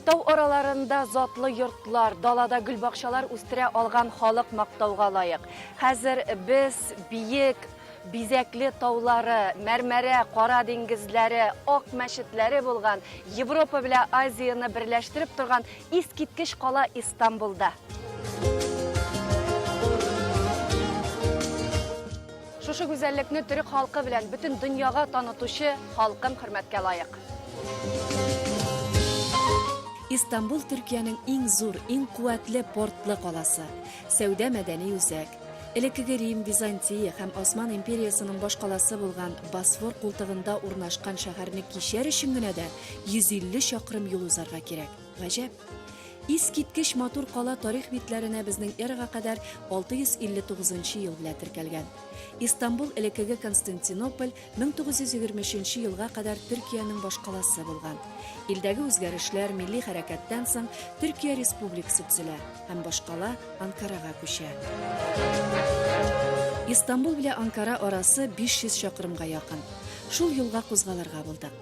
Тау араларында затлы йортлар, далада гүлбакчалар үстерә алган халык мактауга лайык. Хәзер без биек, бизәкле таулары, мәрмәрә, кара диңгезләре, ак мәчетләре булган Европа белән Азияны берләштереп торган искиткеч кала Истанбулда. Шушы гүзәллекне төрек халкы белән бөтен дөньяга танытучы халкым хөрмәткә лайык. Истанбул Төркиянең иң зур, иң куәтле портлы каласы. Сәүдә мәдәни үзәк. Элеккеге Рим, Византия һәм Осман империясының баш каласы булган Босфор култыгында урнашкан шәһәрне кичәр өчен генә дә 150 чакрым юл узарга кирәк. Гаҗәп. Искиткеч матур кала тарих битләренә безнең эрага кадәр 659 ел белән теркәлгән. Истанбул элеккеге Константинополь 1923 елга кадәр Төркиянең баш каласы булган. Илдәге үзгәрешләр, милли хәрәкәттән соң Төркия республикасы төзелә һәм баш кала Анкарага күчә. Истанбул белән Анкара арасы 500 чакрымга якын. Шул юлга кузгалырга булдык.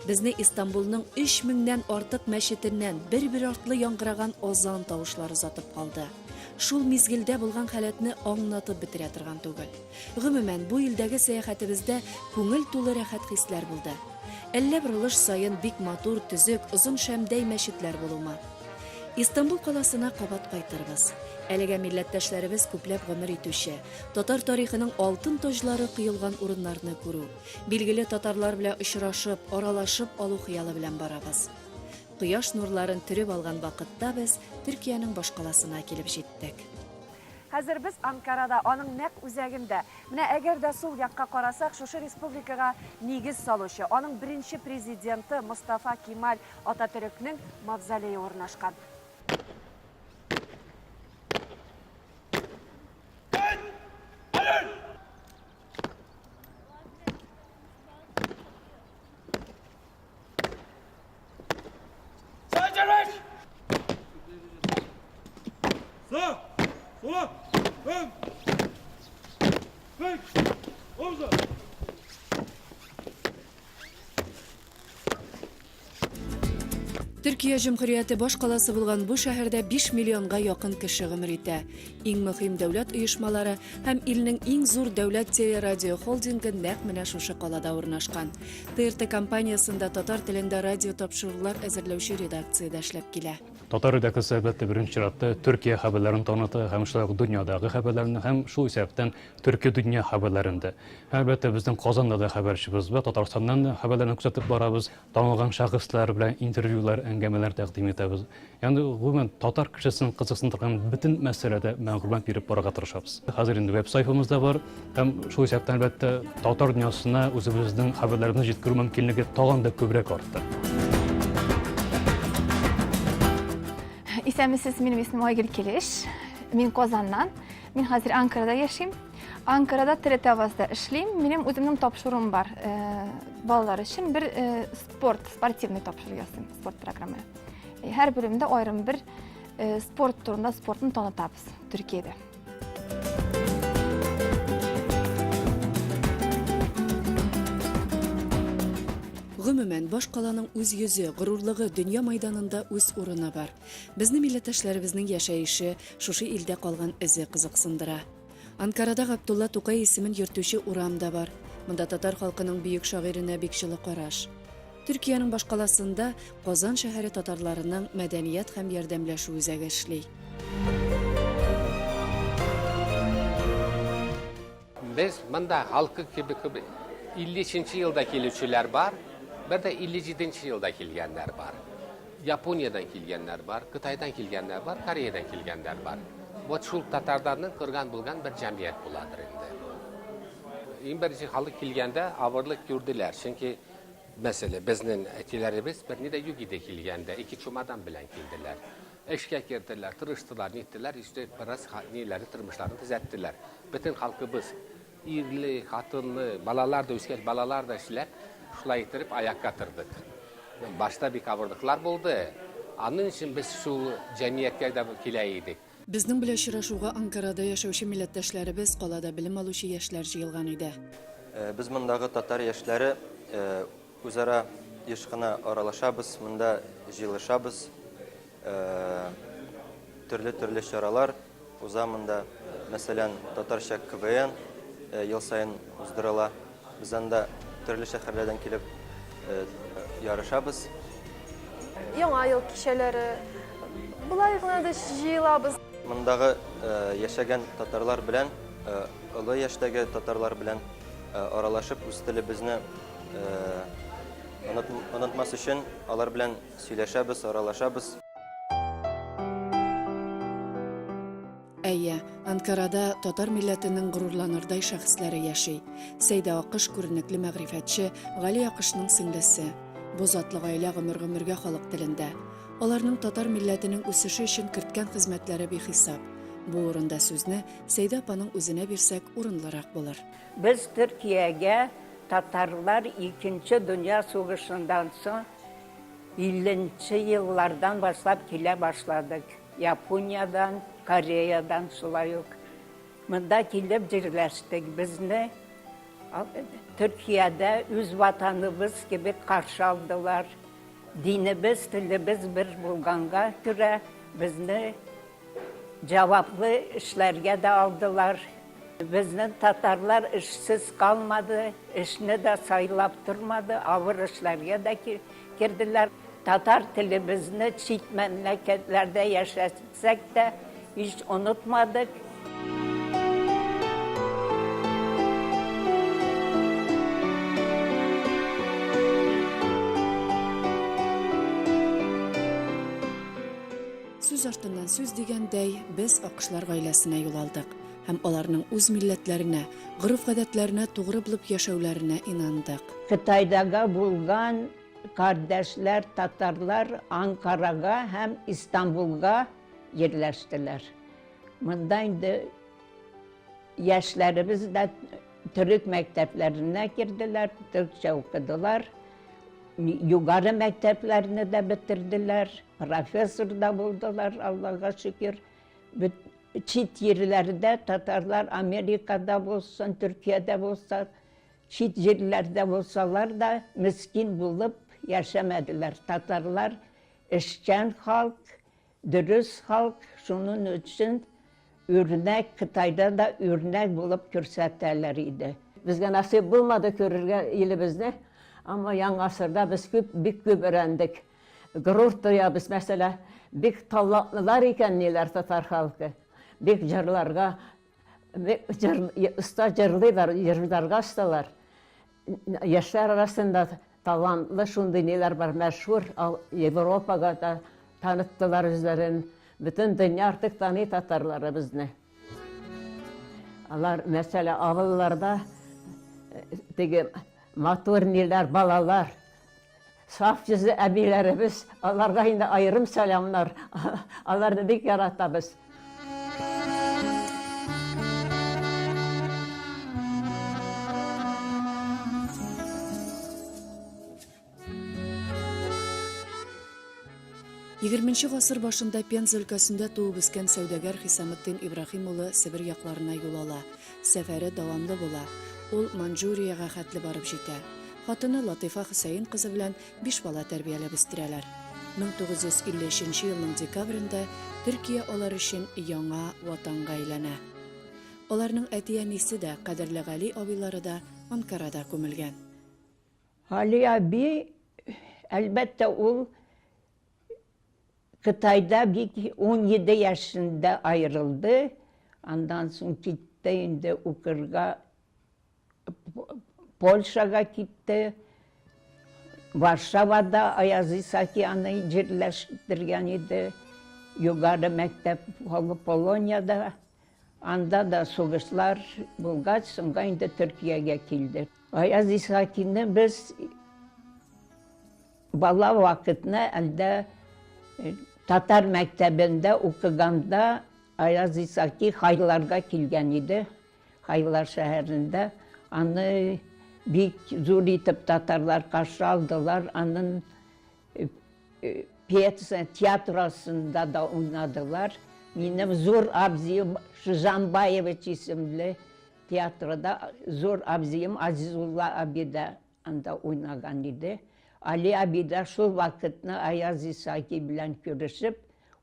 Безне Истанбулның 3000-нән артык мәчетеннән бер-бер артлы яңгыраган азан тавышлары затып калды. Шул мизгелдә булган хәләтне аңлатып бетерә торган түгел. Гомумән, бу илдәге сәяхәтебездә күңел тулы рәхәт хисләр булды. Әллә борылыш сайын бик матур, төзек, озын шәмдәй мәчетләр булума. Истанбул каласына кабат кайтырбыз. Әлегә милләттәшләребез күпләп гомер итүче, татар тарихының алтын таҗлары кыелган урыннарны күрү, билгеле татарлар белән очрашып, аралашып алу хыялы белән барабыз. Кояш нурларын төреп алган вакытта без Төркиянең баш каласына килеп җиттек. Хәзер без Анкарада, аның нәкъ үзәгендә. Менә әгәр дә сул якка карасак, шушы республикага нигез салучы, аның беренче президенты Мустафа Кемаль Ататürkнең мавзолее урнашкан. Төркия Җөмһүрияте баш каласы булган бу шәһәрдә 5 миллионга якын кеше гомер итә. Иң мөһим дәүләт оешмалары һәм илнең иң зур дәүләт телерадио холдингы нәкъ менә шушы калада урнашкан. ТРТ компаниясында татар телендә радио тапшырулар әзерләүче редакциядә эшләп килә. Татар редакциясе әлбәттә беренче чиратта Төркия хәбәрләрен таныта һәм шулай ук дөньядагы хәбәрләрне һәм шул исәптән Төркия дөнья хәбәрләрендә. Әлбәттә безнең Казанда да хәбәрчебез бар, Татарстаннан да хәбәрләрне күрсәтеп барабыз, танылган шәхесләр белән интервьюлар, әңгәмәләр тәкъдим итәбез. Янды гомумән татар кешесен кызыксындырган бөтен мәсьәләдә мәгълүмат биреп барырга тырышабыз. Хәзер инде веб-сайтыбыз да бар һәм шул исәптән әлбәттә татар дөньясына үзебезнең хәбәрләребезне җиткерү мөмкинлеге тагын да күбрәк артты. Исәмисез, минем исмим Айгөл Келеш. Мин Казаннан. Мин хәзер Анкарада яшим. Анкарада ТРТ авазда эшлим. Минем үземнең тапшыруым бар. Балалар өчен бер спортивный тапшыру ясыйм, спорт программы. Һәр бөлемдә аерым бер спорт турында спортны танытабыз Төркиядә. Гомумән, баш каланың үз йөзе, горурлыгы дөнья майданында үз урыны бар. Безнең милләттәшләребезнең яшәеше шушы илдә калган эзе кызыксындыра. Анкарада Габдулла Тукай исемен йөртүче урам да бар. Монда татар халкының бөек шагыйренә бик җылы караш. Төркиянең баш каласында Казан шәһәре татарларының мәдәният һәм ярдәмләшү үзәге эшли. Без монда халкы кебек 50-нче елда килүчеләр бар. Bir de 57. yılda kilgenler var. Japonya'dan kilgenler var, Kıtay'dan kilgenler var, Kore'den kilgenler var. Bu şul Tatarlarının kırgan bulgan bir cemiyet buladır indi. En birinci halk kilgende ağırlık gördüler. Çünkü mesela bizden etilerimiz bir de Yugi'de kilgende, 2 çumadan bilen kildiler. Eşke girdiler, tırıştılar, nittiler, işte biraz neleri tırmışlarını düzelttiler. Bütün halkımız, irli, hatınlı, balalar da üskel, balalar da işler. Şulay itirip ayakka tırdık. Başta bir kavırdıklar buldu. Onun için biz şu cemiyetke de kileydik. Безнең белән очрашуга Анкарада яшәүче милләттәшләребез калада белем алучы яшьләр җыелган иде. Без мондагы татар яшьләре үзара еш кына аралашабыз, монда җыелышабыз. Türlü şaralar uzamında mesela Tatarşa KVN yıl sayın uzdırıla. Biz anda türlü şehirlerden gelip yarışabız. Яңа ел кичәләре. Булай гына да җыелабыз. Мындағы яшәгән татарлар белән, олы яшьтәге татарлар белән аралашып, үз телебезне онытмас өчен алар белән сөйләшәбез, аралашабыз. Әйе, Анкарада татар милләтенең горурланырдай шәхесләре яши. Сәйдә Акыш күренекле мәгърифәтче Гали Акышның сеңлесе. Бу затлы гаилә гомер-гомергә халык телендә. Аларның татар милләтенең үсеше өчен керткән хезмәтләре бихисап. Бу урында сүзне Сәйдә апаның үзенә бирсәк урынлырак булыр. Biz Türkiye'ye Tatarlar 2. Dünya Savaşı'ndan sonra 50. yıllardan başlayıp kile başladık. Japonya'dan, Kore'den şulay yok. Mında kilip birleştik. Biz ne? Türkiye'de üz vatanımız gibi karşı aldılar. Dinimiz, tilimiz bir bulganga göre bizni cevaplı işlerge de aldılar. Bizden Tatarlar işsiz kalmadı, işini de sayılap durmadı, ağır işlerge de girdiler. Tatar tilimizni çiğ memleketlerde yaşasak da hiç unutmadık. Сүз артыннан сүз дигәндәй, без Акышлар гаиләсенә юл алдык һәм аларның үз милләтләренә, гореф-гадәтләренә тугры булып яшәүләренә инандык. Kıtaydaga bulgan kardeşler, Tatarlar Ankara'ga hem İstanbul'a yerleştiler. Bundaydı yaşlarımız da Türk mekteplerine girdiler, Türkçe okudular. Yukarı mekteplerini de bitirdiler, profesör da buldular Allah'a şükür. Çit yerlerde Tatarlar Amerika'da olsun, Türkiye'de olsa, çit yerlerde olsalar da miskin bulup yaşamadılar. Tatarlar işçen halk, dürüst halk, şunun için örnek, Kıtay'da da örnek bulup gösterleriydi. Bizge nasip bulmadı körürge ilimizni. Ama yan asırda biz bik öğrendik. Gurur duyabız mesela. Bik tallatlılar iken neler Tatar halkı. Bik jırlarga, usta jırlarga ustalar. Yaşlar arasında talantlı şunday neler var meşhur. Avrupa'da da tanıttılar üzlerini. Bütün dünya artık tanıyor Tatarları bizni. Onlar mesela avıllarda matur neler, balalar, saf yüzlü əbilərimiz, onlara indi ayrım selamlar. Allah dedik yaratta biz. Егерменче гасыр башында Пенза өлкәсендә туып үскән сәүдәгәр Хисамытдин Ибрахим улы Сибир якларына юл ала. Сәфәре дәвамлы була. Ул Манчжурияга хәтле барып җитә. Хатыны Латифа Хусейн кызы белән 5 бала тәрбияләп үстерәләр. 1953 елның декабрендә Төркия алар өчен яңа ватанга әйләнә. Аларның әти-әнисе дә, кадерле Гали абыйлары да Анкарада күмелгән. Ali abi elbette ol Kıtay'da 17 yaşında ayrıldı. Ondan sonra gitti indi Ukrayna, Polşa'ya gitti. Varşava'da Ayaz İsakiyan'ı yerleştirgen idi. Yukarı mektep Polonya'da. Anda da soğuşlar bulgaç, sonra indi Türkiye'ye geldi. Ayaz İsaki'ni biz bala vakitine elde Tatar mektebinde okuganda Ayaz İsaki Haylarga gelgen idi. Haylar şehrinde. Onu bir zor itip Tatarlar karşı aldılar. Onun tiyatrosunda da oynadılar. Benim Zor abziyim Şızambayeviç isimli tiyatroda Zor abziyim Azizullah abi de anda oynagan idi. Ali abi de şu vakitne Ayaz İsaki bilen görüşüp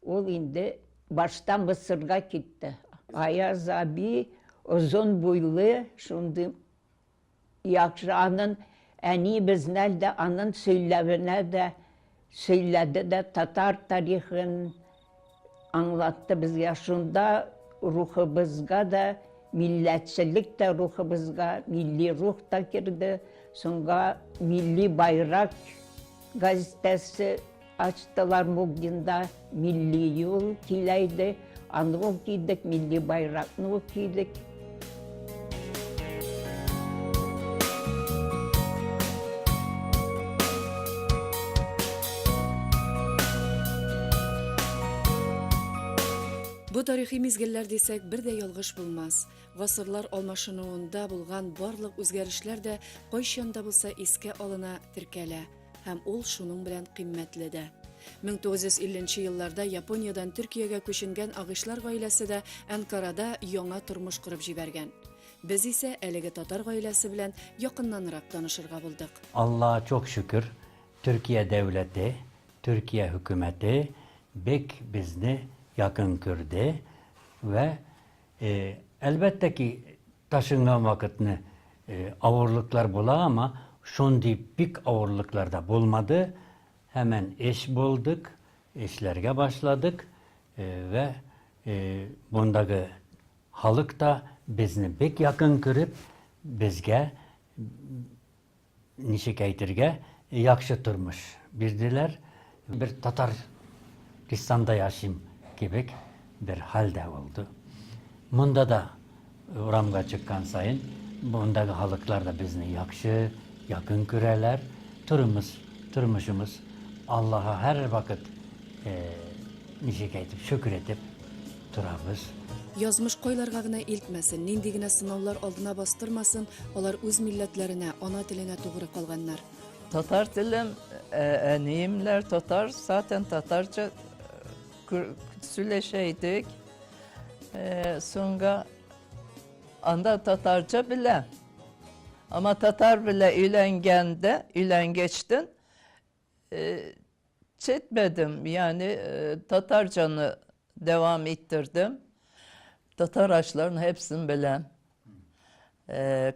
Ol indi baştan Mısır'a gitti. Ayaz abi uzun boylu, şimdi yakşı anın en iyi bizler de anın söylemine de söyledi de Tatar tarihini anlattı biz yaşında ruhumuzga da milletçilik de ruhumuzga milli ruh da girdi. Sonra milli bayrak gazetesi açtılar bugün de milli yol kileydi. Anı giydik, milli bayrakını giydik. Bu tarixi mizgillər desək bir də yalğış bulmaz. Ғасырлар алмашынуында bulğan барлык үзгәрешләр дә кайчанда булса искә алына, теркәлә. Һәм ул шуның белән кыйммәтле дә. 1950 елларда Япониядән Төркиягә күченгән агышлар гаиләсе дә Анкарада яңа тормыш курып җибәргән. Без исә әлеге татар гаиләсе белән якыннанрак танышырга булдык. Allah'a çok şükür Türkiye devleti, Türkiye hükümeti bek bizni yakın gördü ve elbette ki taşıngan vakitini ağırlıklar bula ama şundi bik ağırlıklarda bulmadı. Hemen eş bulduk, eşlerge başladık ve bundaki halk da bizni bek yakın görüp bizge nişikaytirge yakşı turmuş bildiler. Bir Tataristan'da yaşayayım gibi bir halde oldu. Bunda da uğramga çıkan sayın, bundaki halklar da bizni yakşı, yakın göreler. Turmuşumuz Allah'a her vakit nişik şükür edip turabız. Язмыш койларга гына илтмәсен, нинди генә сынаулар алдына бастырмасын, алар үз милләтләренә, ана теленә тугры калганнар. Tatar dilim, eneyimler Tatar, zaten Tatarca söyleşeydik. Sonra anda Tatarca bile. Ama Tatar bile ülengeçtin, çetmedim. Yani Tatarcanı devam ettirdim. Tatar aşlarının hepsini bilen.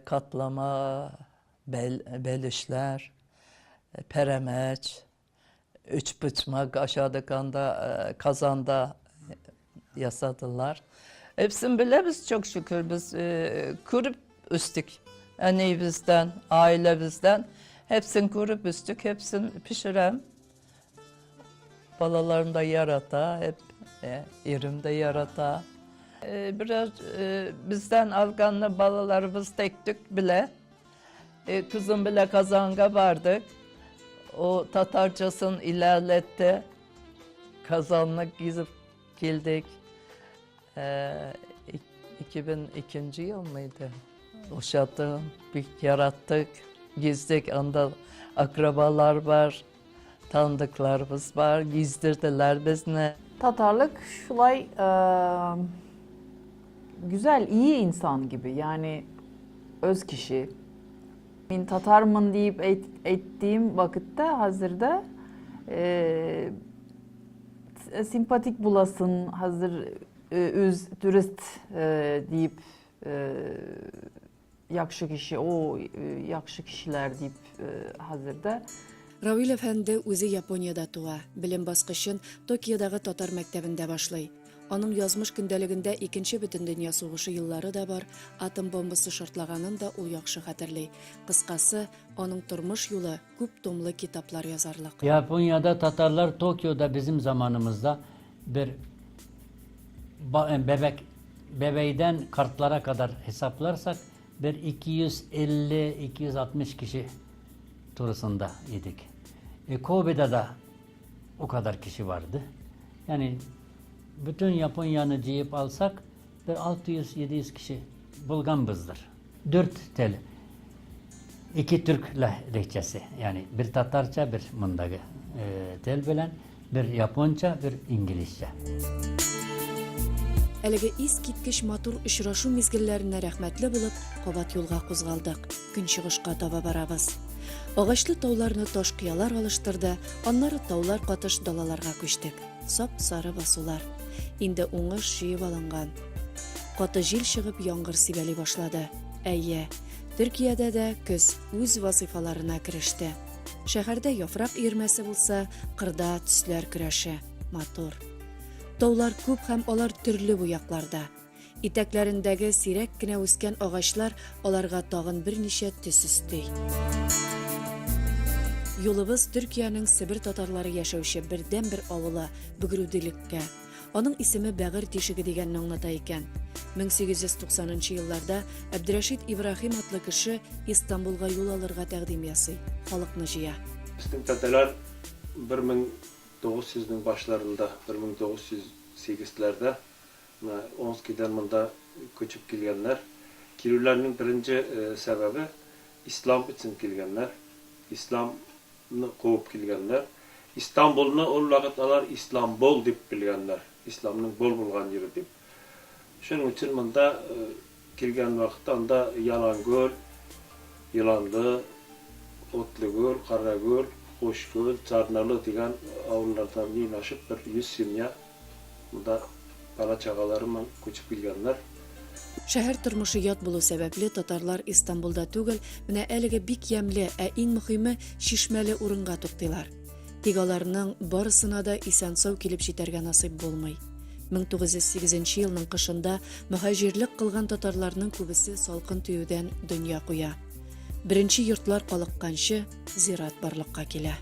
Katlama, belişler, peremeç, üç bıçmak aşağıdakanda kazanda yasadılar. Hepsini bile biz çok şükür biz kurup üstük. Annemizden, ailemizden hepsini kurup üstük, hepsini pişirem. Balalarım da yarata, hep erim de yarata. Biraz bizden alganlı balalarımız tektük bile. Kızım bile kazanga vardık. O Tatarcasını ilerletti. Kazanlık gizip geldik. 2002 yıl mıydı? Uşattım, bir yarattık, gizdik. Anda akrabalar var, tanıdıklarımız var, gizdirdiler bizni. Tatarlık şulay güzel, iyi insan gibi, yani öz kişi. Ben Tatarmın deyip ettiğim vakitte hazırda simpatik bulasın, hazır üz turist deyip yakşı kişi, o yakşı kişiler deyip hazırda. Равил әфәнде үзе Япониядә туа, белем баскычын Токиодагы татар мәктәбендә башлый. Аның язмыш көндәлегендә 2нче бөтен дөнья сугышы еллары да бар, атом бомбасы шартлаганын да ул яхшы хәтерли. Кыскасы, аның тормыш юлы күп томлы китаплар язарлык. Japonya'da Tatarlar Tokyo'da bizim zamanımızda bir bebeyden kartlara kadar hesaplarsak bir 250-260 kişi turusunda idik. Kobe'de de o kadar kişi vardı. Yani bütün Japonya'nı ciyip alsak bir 600-700 kişi bulganbızdır. 4 tel. 2 Türk lehçesi. Yani bir Tatarca, bir mundagı tel bilen, bir Japonca, bir İngilizce. Әлеге искиткеч матур очрашу мизгелләренә рәхмәтле булып, кабат юлга кузгалдык. Көнчыгышка таба барабыз. Агачлы тауларны таш кыялар алыштырды, аннары таулар катыш далаларга күчтек. Сап-сары басулар. Инде уңыш җыеп алынган. Каты җил чыгып яңгыр сибәли башлады. Әйе, Төркиядә дә көз үз вазифаларына кереште. Шәһәрдә яфрак ирмәсе булса, кырда төсләр көрәше. Матур. Таулар күп һәм алар төрле буякларда. Итәкләрендәге сирәк кенә үскән агачлар аларга тагын берничә төс өсти. Юлыбыз Төркиянең Себер татарлары яшәүче бердән-бер авылы Бөгрүделеккә. Аның исеме Бәгыр тишеге дигәнне аңлата икән. 1890 елларда Әбдрәшит Ибраһим атлы кеше Истанбулга юл алырга тәкъдим ясый, халыкны җыя. Безнең татарлар 1900-нең башларында, 1908-ләрдә Омскидан монда көчеп килгәннәр. Килүләрнең беренче сәбәбе ислам өчен килгәннәр. Исламны куып килгәннәр. Истанбулны ул вакытлар Исламбол дип белгәннәр. Исламның бол булган җире дип. Шуның өчен монда килгән вакытта анда Ялангөл, Йыланлы, Отлыгөл, Карагөл, Кошкөл, Чарналы дигән авыллардан йыйнашып 100 семья монда бала-чагалары белән күчеп килгәннәр. Шәһәр тормышы ят булу сәбәпле татарлар Истанбулда түгел, менә әлеге бик ямьле, иң мөһиме шишмәле урынга туктыйлар. Тик аларның барысына да исән-сау килеп җитәргә насыйп булмый. 1908 елның кышында мөхаҗирлек кылган татарларның күбесе салкын төюдән дөнья куя. Беренче йортлар калыкканчы зират барлыкка килә.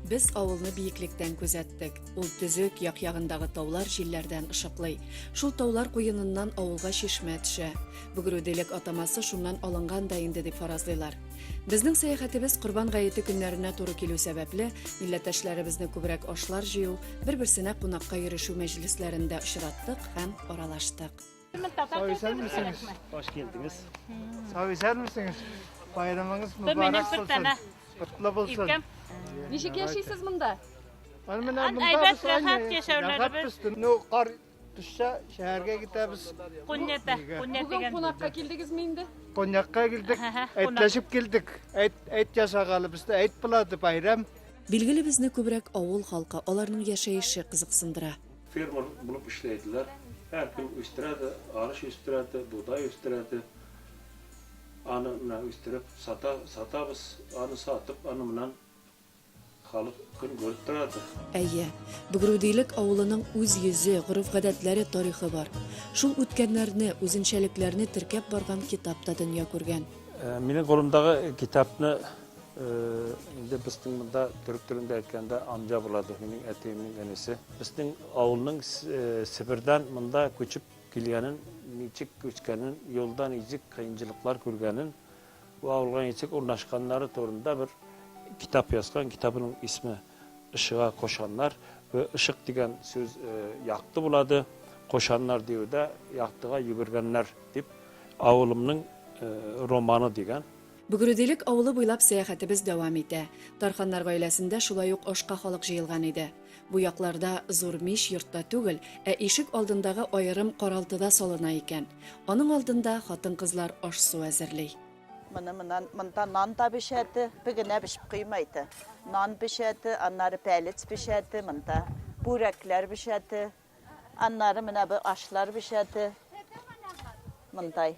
Без авылны бийеклектән күзәттек. Ул төзек як-ягындагы таулар җилләрдән ышыклый. Шул таулар куеныннан авылга чишмә төшә. Бөгрүделек атамасы шуннан алынган да инде дип фаразлыйлар. Безнең сәяхәтебез Корбан гаете көннәренә туры килү сәбәпле милләттәшләребезне күбрәк ашлар җыю, бер-берсенә кунакка йөрешү мәҗлесләрендә очраттык һәм аралаштык. Hoş geldiniz. Sağ mısınız? Bayramınız mübarek olsun. Kutlu olsun. Ничек яшисез монда? Әйбәт, рәхәт яшәүләребез. Кар төшсә, шәһәргә китәбез. Бүген кунакка килдегезме инде? Коньякка килдек, әйтләшеп килдек. Әйт ясагалы бездә, әйт булады байрам. Билгеле безне күбрәк авыл халкы, аларның яшәеше кызыксындыра. Фермер булып эшләйдиләр. Һәр көн үстерәде, арыш үстерәде, будай үстерәде. Аны менә үстереп сатабыз, аны сатып, аны менән халык көн görüp торады. Әйе, Бөгрүделек авылының үз йөзе, гореф-гадәтләре, тарихы бар. Шул үткәннәрне, үзенчәлекләрне теркәп барган китапта дөнья күргән. Минең кулымдагы китапны инде безнең монда төрек телендә әйткәндә амҗа булады, минең әтиемнең әнисе. Безнең авылның Себердән монда күчеп килгәнен, ничек күчкәнен, юлдан ничек кыенчылыклар күргәнен, бу авылга ничек урнашканнары турында бер kitap yazgan, kitabının ismi Işığa Koşanlar ve ışık degen söz yaktı buladı. Koşanlar diyor da yaktığa yügürgenler deyip avılımның romanı degen. Бөгрүделек авылы буйлап сәяхәтебез дәвам итә. Тарханнар гаиләсендә шулай ук ашка халык җыелган иде. Бу якларда зур мич йортта түгел, ишек алдындагы аерым каралтыда салына икән. Аның алдында хатын-кызлар аш-су әзерли. Mında nan da pişerdi, bugüne pişip kıymaydı. Nan pişerdi, anları peliç pişerdi mında. Burekler pişerdi, anları mına bu aşlar pişerdi. Mınday.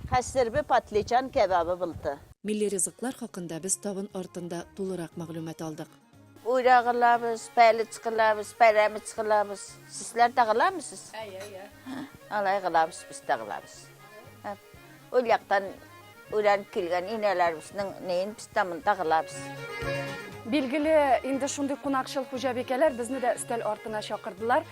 Həsir bir patlıcan kebabı buldu. Milli rızıklar hakkında biz tavın артында тулырак мәгълүмат алдык. Uyra kılabız, peliç kılabız, peremiç kılabız. Sizler de kılamısınız? Alay kılabız, biz de kılabız. O yaktan öğrenip kelgen inələrimizin neyin biz de mında kılabız. Билгеле, инде шундый кунакчыл хуҗабикәләр безне дә өстәл артына чакырдылар.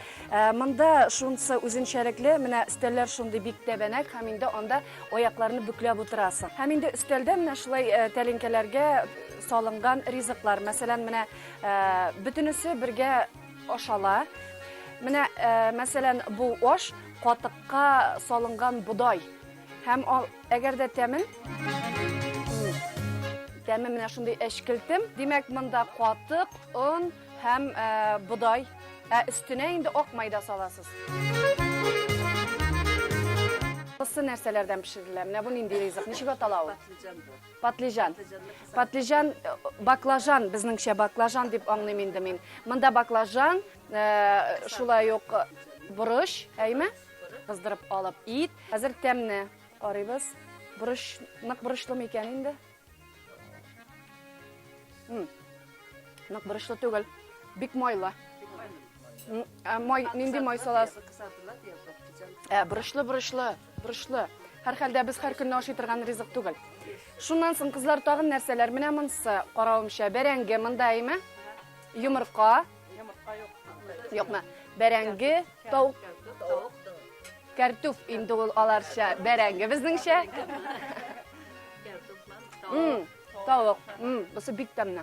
Монда шунысы үзенчәлекле, менә өстәлләр шундый бик тәбәнәк, һәм инде анда аякларны бүкләп утырасың. Һәм инде өстәлдә менә шулай тәлинкәләргә салынган ризыклар. Мәсәлән, менә бөтенесе бергә ашала. Менә мәсәлән, бу аш катыкка салынган будай. Һәм әгәр дә тәме менә шундый әшкелтем. Димәк, монда катык, он һәм будай Üstüne indi ok mayda salasız. Isı nerselerden pişirilir? Ne bunun indi rizik? Nişi batalağı? Patlıcan. Patlıcan, baklajan, bizningçe baklajan dip anlayayım indi min. Mında baklajan, şulay yok buruş, mi? Kızdırıp alıp it. Hazır temni arayız. Buruş, nak buruşlu mu iken indi? Nak buruşlu tügül. Bik moyla. Moy, nindi moy salas. Buruşlu. Her halde biz her gün aşıtırgan rizik tügül. Şundan soň kızlar tağın nerseler mine mınsı qarawımşa berengi mınday mı? Yumurqa. Yok mu? Berengi, tavuk. Kartuf indi ol alarşa berengi bizningçe. Tavuk. Busu bik temne.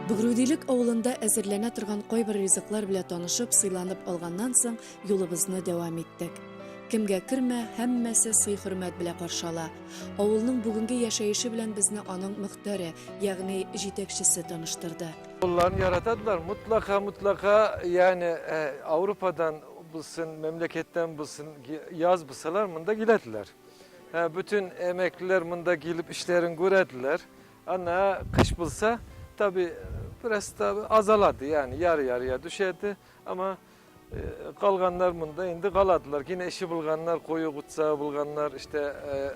Бүгрүдилик авылында әзерләнә торган кайбер ризыклар белән танышып, сыйланып алганнан соң юлыбызны дәвам иттек. Кемгә кермә, һәммәсе сый-хөрмәт белән каршыла. Авылның бүгенге яшәеше белән безне аның мөхтәре, ягъни җитәкчесе таныштырды. Onların yaratadılar. Mutlaka yani Avrupa'dan bulsun, memleketten bulsun, yaz bulsalar mında gilediler. Bütün emekliler mında gelip işlerini görediler. Ana kış bulsa tabi biraz tabi azaladı yani yarı yarıya düşerdi ama kalganlar mında indi kaladılar. Yine eşi bulganlar, koyu kutsağı bulganlar, işte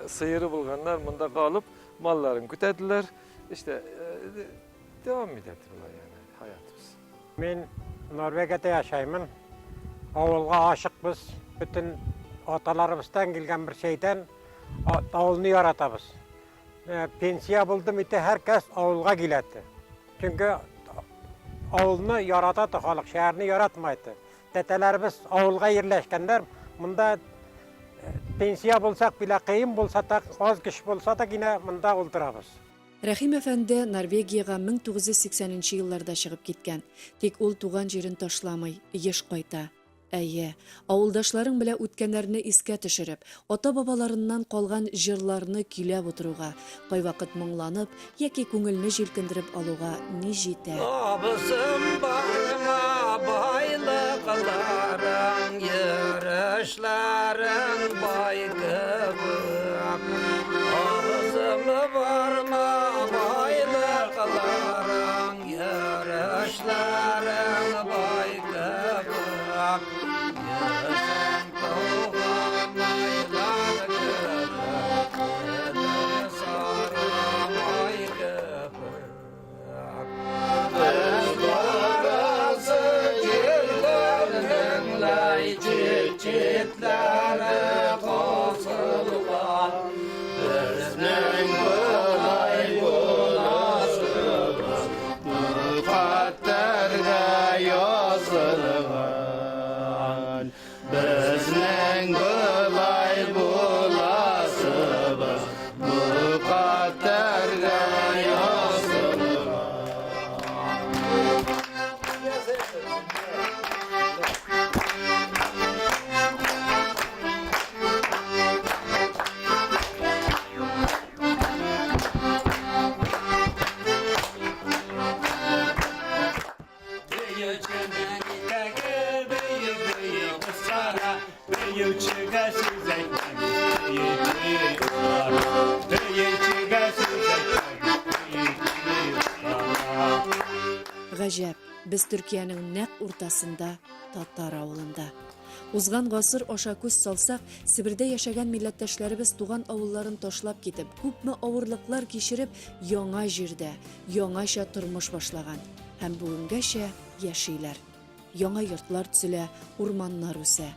sıyırı bulganlar mında kalıp mallarını kütediler. İşte devam ediyorlar yani hayatımız. Ben Norveç'te yaşayımın. Avulga aşıkbız. Bütün atalarımızdan gelgen bir şeyden avulunu yaratabız. Pensiya buldum ite herkes avulga giletti. Çünkü avulunu yaratadı halk, şehrini yaratmaydı. Dedelerimiz avulga yerleşkenler, bunda pensiya bulsak bile kıyım bulsa da, az kış bulsa da yine bunda oldurabız. Рәхим әфәнде Норвегияга 1980 елларда чыгып киткән. Тик ул туган җирен ташламый, еш кайта. Әйе, авылдашларың белән үткәннәрне искә төшереп, ата-бабаларыннан калган җырларны көйләп утыруга, кайвакыт моңланып яки күңелне җилкендереп алуга ни җитә. Абысым барма байлыкларың, йөрүшләрең бай кебек. Абысым барма байлыкларың, йөрүшләрең бай кебек. Гаҗәп, без Төркиянең нәкъ уртасында, татар авылында. Узган гасыр аша күз салсак, Сибирдә яшәгән милләттәшләребез туган авылларын ташлап китеп, күпме авырлыклар кичереп, яңа җирдә, яңача тормыш башлаган һәм бүгенгәчә яшиләр. Яңа йортлар төзелә, урманнар үсә.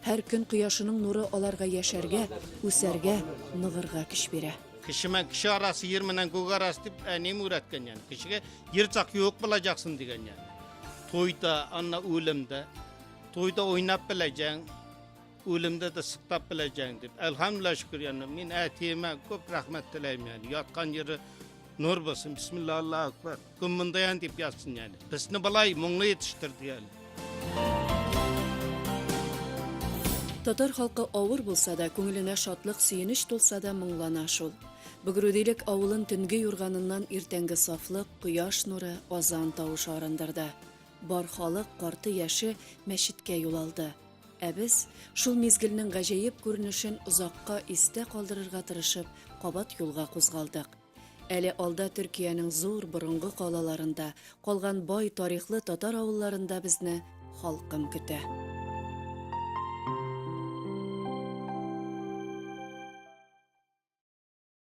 Һәр көн кояшының нуры аларга яшәргә, үсәргә, ныгырга көч бирә. Kişime kişi arası yermenen gög arası deyip nemi üretken yani. Kişiye yırtsak yok bulacaksın diyen yani. Toyda, anna ölümde, toyda oynap bileceksin, ölümde de sıktap bileceksin deyip. Elhamdülillah şükür yani. Min etiyeme çok rahmet dileyim yani. Yatkan yeri nur basın. Bismillah, Allahu Ekber. Gümmündayan deyip yatsın yani. Besini balay, muğla yetiştirdi yani. Татар халкы авыр булса да, күңеленә шатлык, сөенеч тулса да моңлана шул. Бөгрүдилек авылын төнге юрганыннан иртәнге сафлык, кояш нуры, азан тавышы арындырды. Бар халык карты яше мәчеткә юл алды. Ә без шул мизгелнең гаҗәеп күренешен озакка истә калдырырга тырышып, кабат юлга кузгалдык. Әле алда Төркиянең зур борынгы калаларында, калган бай тарихлы татар авылларында безне халкым көтә.